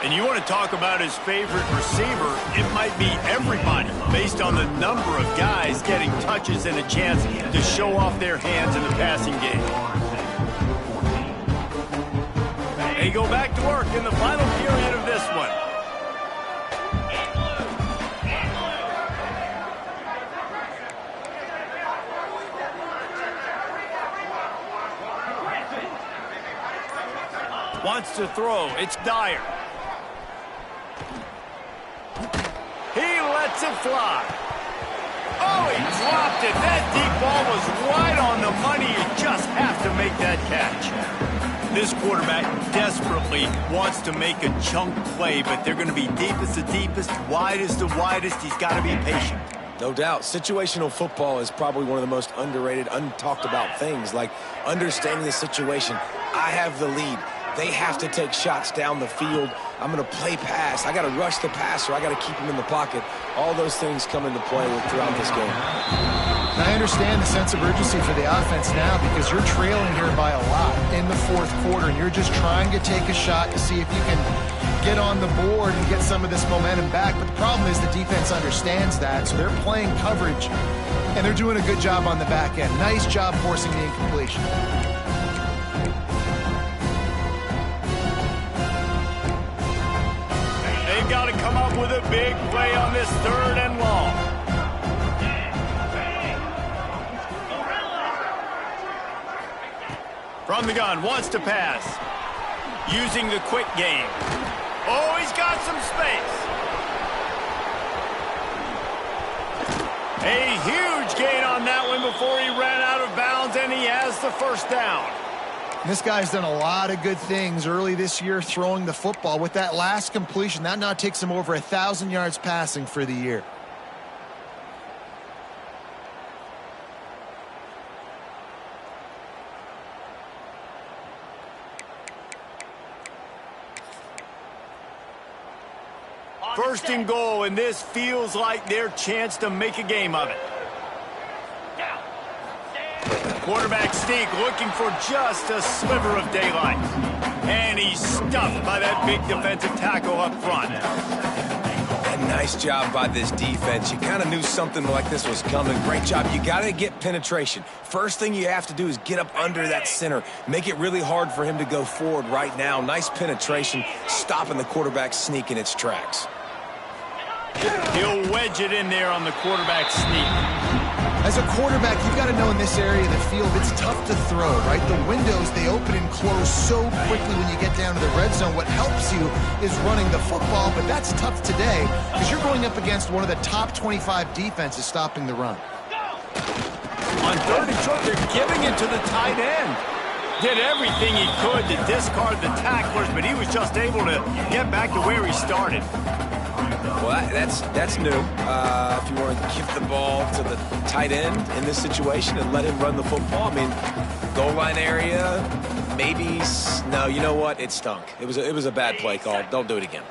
S1: And you want to talk about his favorite receiver, it might be everybody, based on the number of guys getting touches and a chance to show off their hands in the passing game. They go back to work in the final period of this one. Wants to throw. It's Dyer. He lets it fly. Oh, he dropped it. That deep ball was right on the money. You just have to make that catch. This quarterback desperately wants to make a chunk play, but they're going to be deepest to deepest, widest to widest. He's got to be patient.
S3: No doubt. Situational football is probably one of the most underrated, untalked about things, like understanding the situation. I have the lead. They have to take shots down the field. I'm going to play pass. I got to rush the passer. I got to keep him in the pocket. All those things come into play throughout this game.
S2: I understand the sense of urgency for the offense now because you're trailing here by a lot in the fourth quarter, and you're just trying to take a shot to see if you can get on the board and get some of this momentum back. But the problem is the defense understands that, so they're playing coverage and they're doing a good job on the back end. Nice job forcing the incompletion.
S1: They've got to come up with a big play on this 3rd and long. From the gun, wants to pass. Using the quick game. Oh, he's got some space. A huge gain on that one before he ran out of bounds, and he has the 1st down.
S2: This guy's done a lot of good things early this year throwing the football. With that last completion, that now takes him over 1,000 yards passing for the year.
S1: First and goal, and this feels like their chance to make a game of it. Quarterback sneak, looking for just a sliver of daylight. And he's stuffed by that big defensive tackle up front.
S3: And nice job by this defense. You kind of knew something like this was coming. Great job. You got to get penetration. First thing you have to do is get up under that center. Make it really hard for him to go forward right now. Nice penetration, stopping the quarterback sneak in its tracks.
S1: He'll wedge it in there on the quarterback sneak.
S2: As a quarterback, you've got to know in this area of the field, it's tough to throw, right? The windows, they open and close so quickly when you get down to the red zone. What helps you is running the football, but that's tough today because you're going up against one of the top 25 defenses stopping the run.
S1: On 3rd and short, they're giving it to the tight end. Did everything he could to discard the tacklers, but he was just able to get back to where he started.
S3: Well, that's new. If you want to give the ball to the tight end in this situation and let him run the football, I mean, goal line area, maybe. No, you know what? It stunk. It was a bad play call. Don't do it again.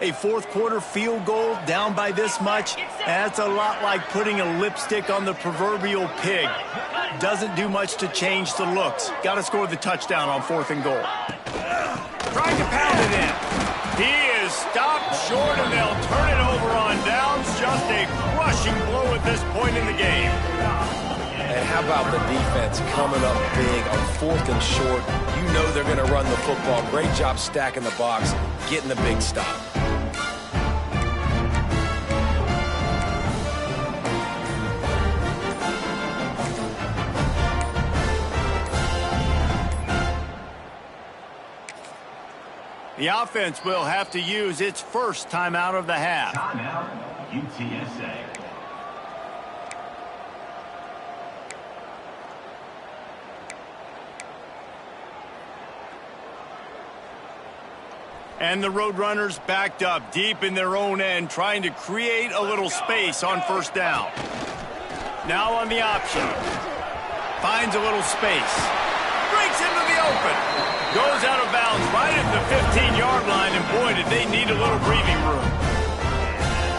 S1: A 4th quarter field goal down by this much, that's a lot like putting a lipstick on the proverbial pig. Doesn't do much to change the looks. Got to score the touchdown on 4th and goal. Trying to pound it in. He is stopped short, and they'll turn it over on downs. Just a crushing blow at this point in the game.
S3: And how about the defense coming up big on 4th and short? You know they're going to run the football. Great job stacking the box, getting the big stop.
S1: The offense will have to use its first timeout of the half.
S4: Timeout, UTSA.
S1: And the Roadrunners backed up deep in their own end, trying to create a little space on 1st down. Now on the option. Finds a little space. Breaks into the open. Goes out of bounds right at the 15-yard line, and boy, did they need a little breathing room.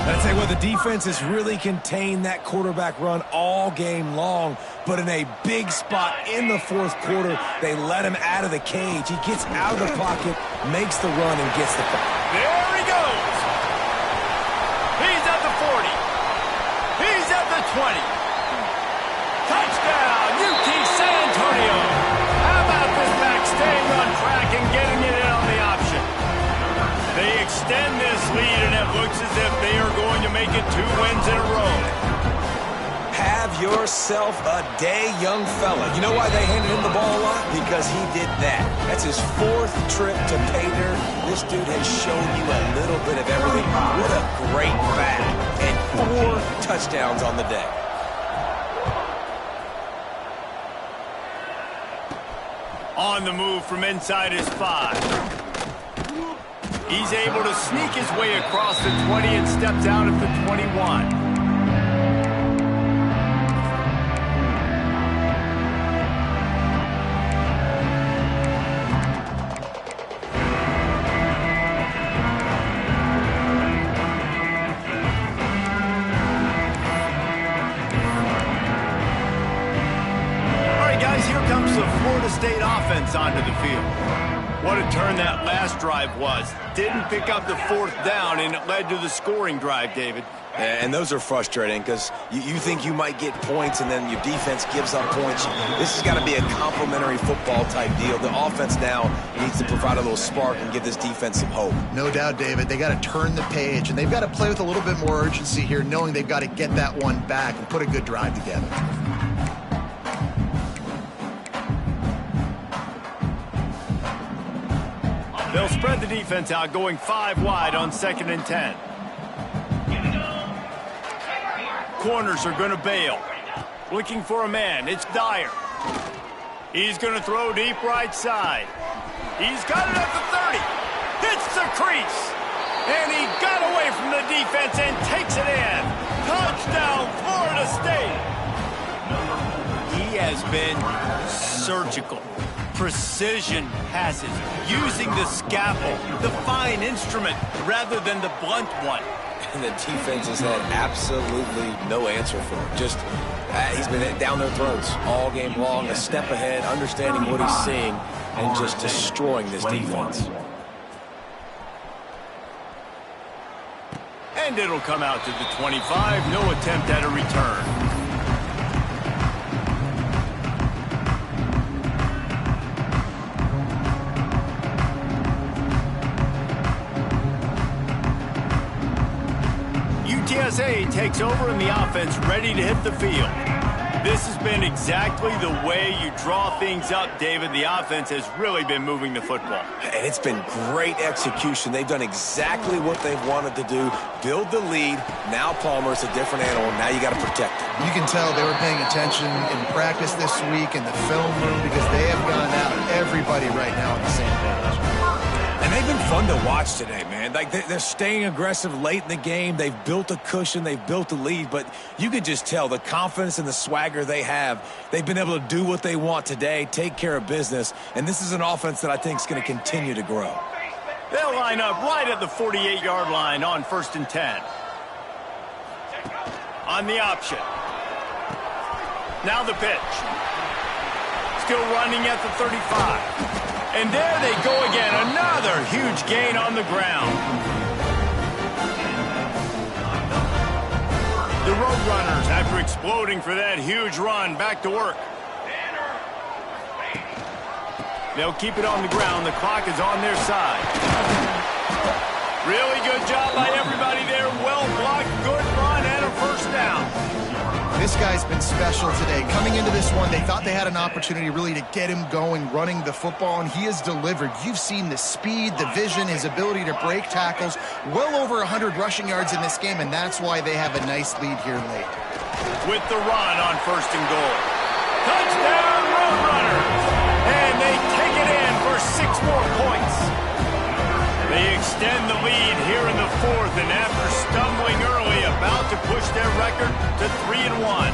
S3: I'd say, well, the defense has really contained that quarterback run all game long, but in a big spot in the 4th quarter, they let him out of the cage. He gets out of the pocket, makes the run, and gets the ball.
S1: There he goes. He's at the 40. He's at the 20. Touchdown, UT San Antonio. How about this back staying on track and getting it in on the option? They extend this lead, and it looks as if they are going to make it 2 wins in a row.
S3: Have yourself a day, young fella. You know why they handed him the ball a lot? Because he did that. That's his 4th trip to pay dirt. This dude has shown you a little bit of everything. What a great bag. And 4 touchdowns on the day.
S1: On the move from inside his 5. He's able to sneak his way across the 20 and steps out at the 21. Here comes the Florida State offense onto the field. What a turn that last drive was. Didn't pick up the 4th down, and it led to the scoring drive, David.
S3: And those are frustrating because you think you might get points and then your defense gives up points. This has got to be a complementary football type deal. The offense now needs to provide a little spark and give this defense some hope.
S2: No doubt, David. They got to turn the page, and they've got to play with a little bit more urgency here, knowing they've got to get that one back and put a good drive together.
S1: They'll spread the defense out, going 5 wide on 2nd and 10. Corners are going to bail. Looking for a man. It's Dyer. He's going to throw deep right side. He's got it at the 30. Hits the crease. And he got away from the defense and takes it in. Touchdown, Florida State. He has been surgical. Precision passes. Using the scalpel, the fine instrument, rather than the blunt one.
S3: And the defense has had absolutely no answer for him. Just, he's been down their throats all game long, a step ahead, understanding what he's seeing, and just destroying this defense.
S1: And it'll come out to the 25. No attempt at a return. UTSA takes over in the offense, ready to hit the field. This has been exactly the way you draw things up, David. The offense has really been moving the football.
S3: And it's been great execution. They've done exactly what they've wanted to do. Build the lead. Now Palmer's a different animal. Now you got to protect it.
S2: You can tell they were paying attention in practice this week in the film room because they have gone out, everybody right now on the same page.
S3: And they've been fun to watch today, man. Like they're staying aggressive late in the game. They've built a cushion. They've built a lead. But you could just tell the confidence and the swagger they have. They've been able to do what they want today, take care of business. And this is an offense that I think is going to continue to grow.
S1: They'll line up right at the 48-yard line on 1st and 10. On the option. Now the pitch. Still running at the 35. And there they go again. Another huge gain on the ground. The Roadrunners, after exploding for that huge run, back to work. They'll keep it on the ground. The clock is on their side. Really good job by everybody there. Well blocked, good run, and a first down.
S2: This guy's been special today. Coming into this one, they thought they had an opportunity really to get him going, running the football, and he has delivered. You've seen the speed, the vision, his ability to break tackles. Well over 100 rushing yards in this game, and that's why they have a nice lead here late.
S1: With the run on 1st and goal. Touchdown, Roadrunners! And they take it in for 6 more points. They extend the lead here in the 4th, and after stumbling early, about to push their record to 3-1.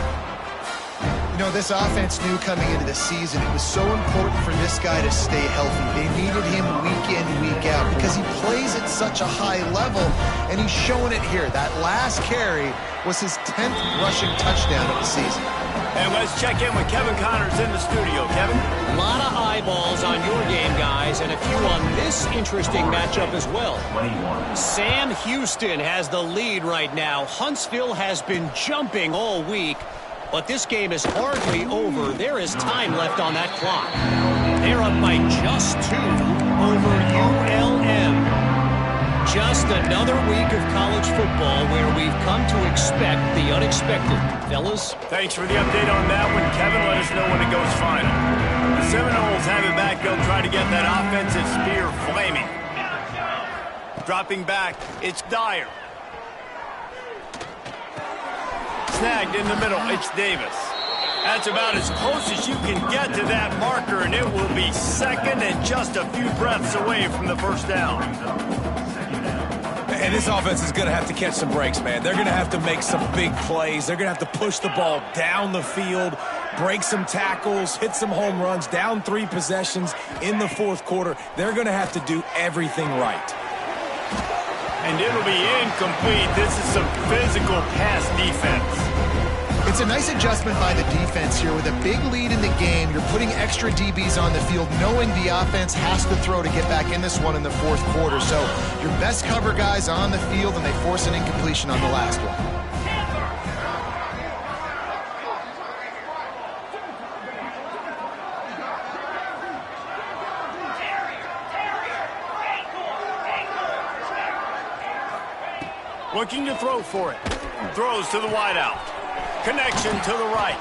S2: You know, this offense knew coming into the season it was so important for this guy to stay healthy. They needed him week in, week out because he plays at such a high level, and he's showing it here. That last carry was his 10th rushing touchdown of the season.
S1: And let's check in with Kevin Connors in the studio. Kevin?
S5: A lot of eyeballs on your game, guys, and a few on this interesting matchup as well. Sam Houston has the lead right now. Huntsville has been jumping all week, but this game is hardly over. There is time left on that clock. They're up by just 2 over ULM. Just another week of college football where we've come to expect the unexpected. Fellas?
S1: Thanks for the update on that one, Kevin. Let us know when it goes final. The Seminoles have it back. They'll try to get that offensive spear flaming. Dropping back, it's Dyer. Snagged in the middle, it's Davis. That's about as close as you can get to that marker, and it will be 2nd and just a few breaths away from the first down.
S3: And this offense is going to have to catch some breaks, man. They're going to have to make some big plays. They're going to have to push the ball down the field, break some tackles, hit some home runs, down 3 possessions in the 4th quarter. They're going to have to do everything right.
S1: And it'll be incomplete. This is some physical pass defense.
S2: It's a nice adjustment by the defense here. With a big lead in the game, you're putting extra DBs on the field, knowing the offense has to throw to get back in this one in the fourth quarter. So your best cover guys on the field, and they force an incompletion on the last one.
S1: Looking to throw for it. Throws to the wideout. Connection to the right.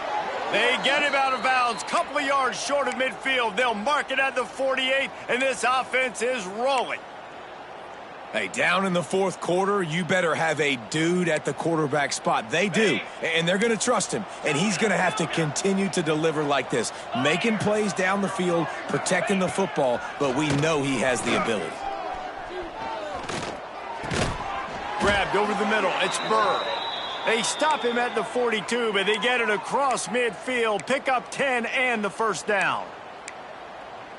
S1: They get him out of bounds. Couple of yards short of midfield. They'll mark it at the 48, and this offense is rolling.
S3: Hey, down in the fourth quarter, you better have a dude at the quarterback spot. They do, and they're going to trust him, and he's going to have to continue to deliver like this, making plays down the field, protecting the football, but we know he has the ability.
S1: Grabbed over the middle. It's Burr. They stop him at the 42, but they get it across midfield. Pick up 10 and the first down.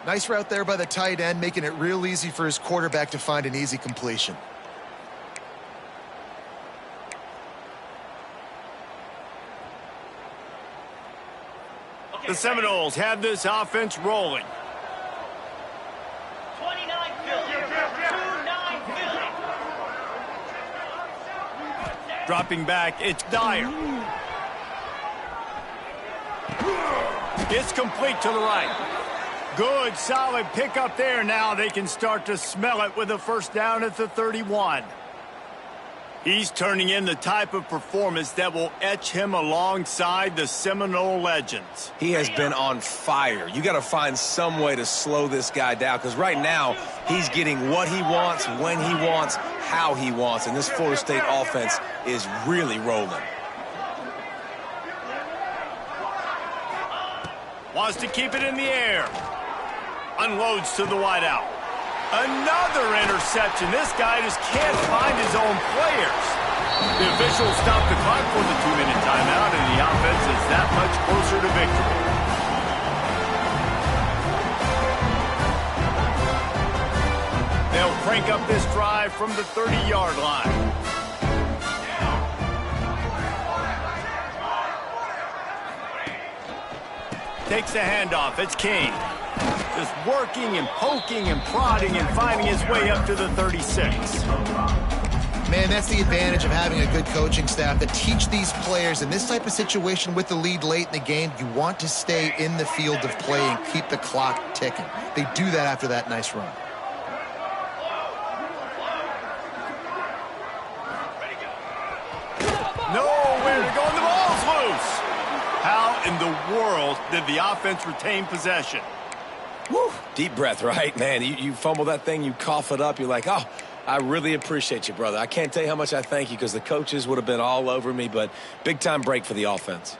S2: Nice route there by the tight end, making it real easy for his quarterback to find an easy completion.
S1: The Seminoles have this offense rolling. Dropping back, it's Dyer. It's complete to the right. Good, solid pickup there. Now they can start to smell it with a first down at the 31. He's turning in the type of performance that will etch him alongside the Seminole legends.
S3: He has been on fire. You got to find some way to slow this guy down, because right now he's getting what he wants, when he wants, how he wants, and this Florida State offense is really rolling.
S1: Wants to keep it in the air. Unloads to the wideout. Another interception. This guy just can't find his own players. The officials stop the clock for the 2-minute timeout, and the offense is that much closer to victory. They'll crank up this drive from the 30-yard line. Takes the handoff. It's King. Just working and poking and prodding and finding his way up to the 36.
S2: Man, that's the advantage of having a good coaching staff that teach these players in this type of situation with the lead late in the game. You want to stay in the field of play and keep the clock ticking. They do that after that nice run.
S1: Nowhere to go, and the ball's loose. How in the world did the offense retain possession?
S3: Woo. Deep breath, right? Man, you fumble that thing, you cough it up, you're like, oh, I really appreciate you, brother. I can't tell you how much I thank you, because the coaches would have been all over me, but big-time break for the offense.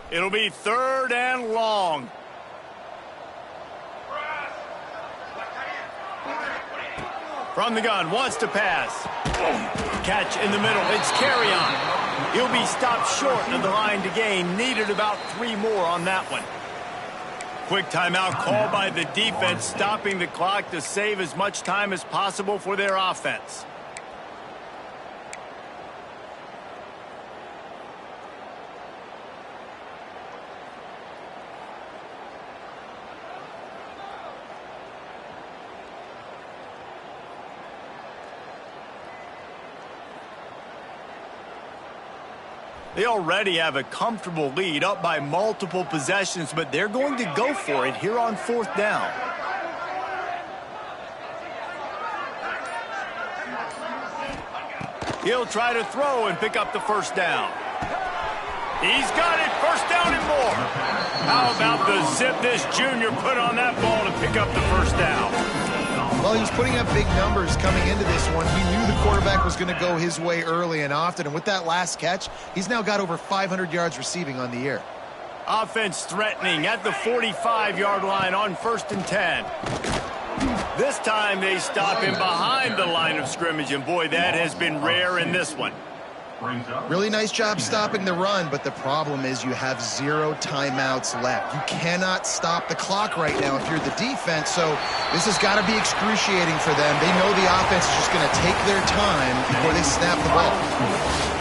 S1: It'll be 3rd and long. From the gun, wants to pass. Catch in the middle, it's carry on. He'll be stopped short of the line to gain. Needed about 3 more on that one. Quick timeout called by the defense, stopping the clock to save as much time as possible for their offense. They already have a comfortable lead, up by multiple possessions, but they're going to go for it here on 4th down. He'll try to throw and pick up the first down. He's got it, first down and more. How about the zip this junior put on that ball to pick up the first down?
S2: Well, he was putting up big numbers coming into this one. He knew the quarterback was going to go his way early and often, and with that last catch, he's now got over 500 yards receiving on the year.
S1: Offense threatening at the 45-yard line on 1st and 10. This time they stop him behind the line of scrimmage, and boy, that has been rare in this one.
S2: Really nice job stopping the run, but the problem is you have 0 timeouts left. You cannot stop the clock right now if you're the defense, so this has got to be excruciating for them. They know the offense is just going to take their time before they snap the ball.